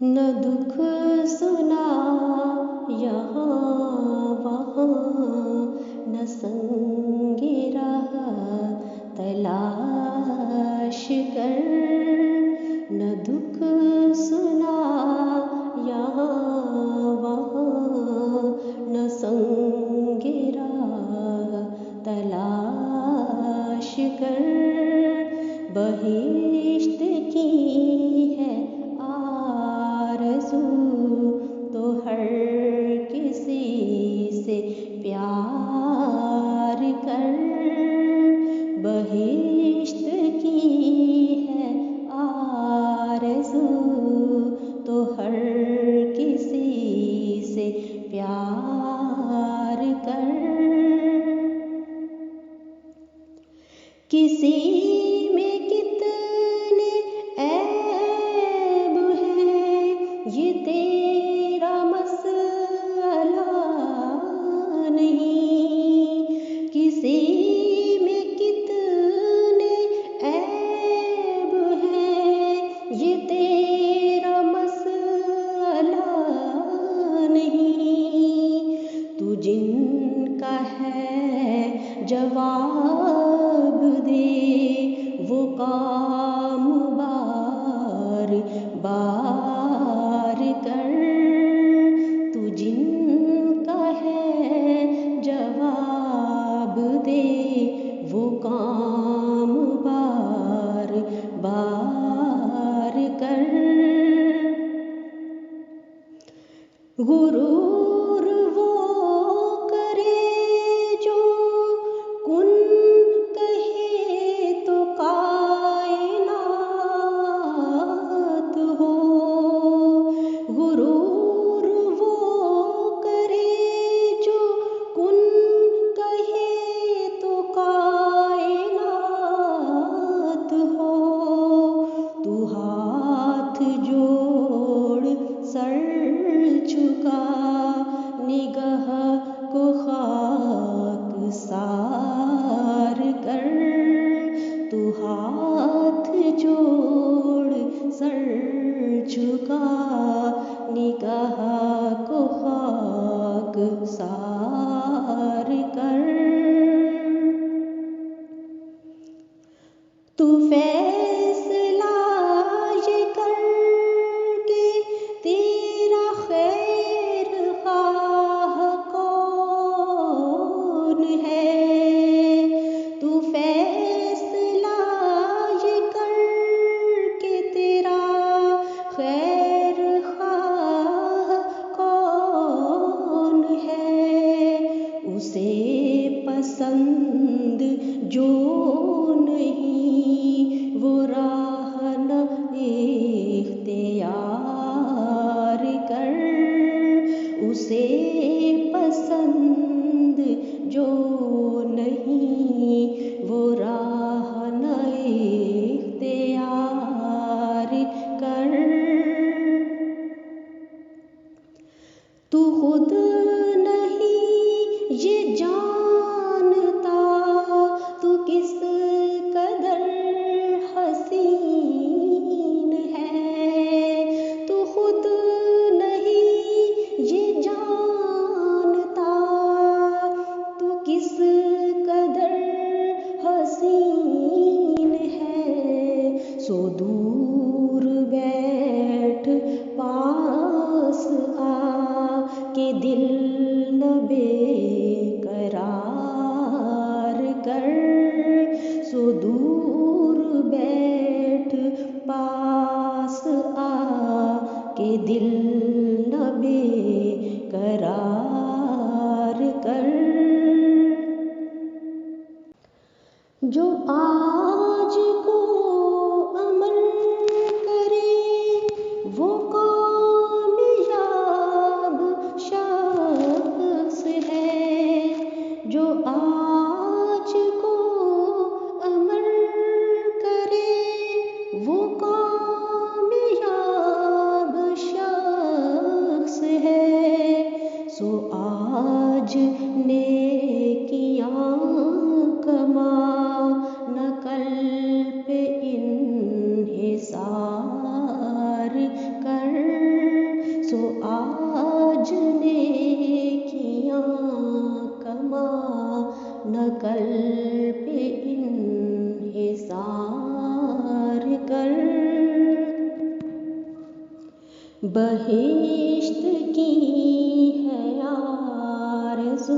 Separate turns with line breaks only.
न दुख सुना यहाँ वहाँ, न संगे राह तलाश कर। न दुख सुना यहाँ वहाँ, न संगे राह तलाश कर। बहिश्त की है आरज़ू तो हर किसी से प्यार कर। बहिश्त की है आरज़ू तो हर किसी से प्यार कर। किसी में कितने ऐब हैं ये तेरा मसला नहीं। किसी में कितने ऐब हैं ये तेरा मसला नहीं। तू जिनका है जवाब दे वो काम बार बार कर। तू जिनका है जवाब दे वो काम बार बार कर। गुरूर वो करे जो कुन कहे तो कायनात हो। गुरूर वो करे जो कुन कहे तो कायनात हो। तू हाथ जोड़ सर झुका निगाह को खाक सार कर। तू हाथ जोड़ सर झुका निगाह को खाक सार कर। तू फैसला ये कर के तेरा खैर ख्वाह कौन है। तू फैसला ये कर के तेरा खैर ख्वाह कौन है। उसे पसंद जो नहीं वो राह न इख्तियार कर। उसे पसंद जो नहीं वो राह न इख्तियार कर। तू खुद नहीं ये जानता तू किस कदर हसीन है। तू खुद नहीं ये जानता तू किस कदर हसीन है। सो दूर बैठ पास आ के दिल न बेकरार कर। सो दूर बैठ पास आ के दिल न बेकरार कर। जो आज को अमल करे वो कामयाब शख्स है। जो आज को अमल करे वो कामयाब शख्स है। सो आज नेकियां कमा न कल बहिश्त की है आरज़ू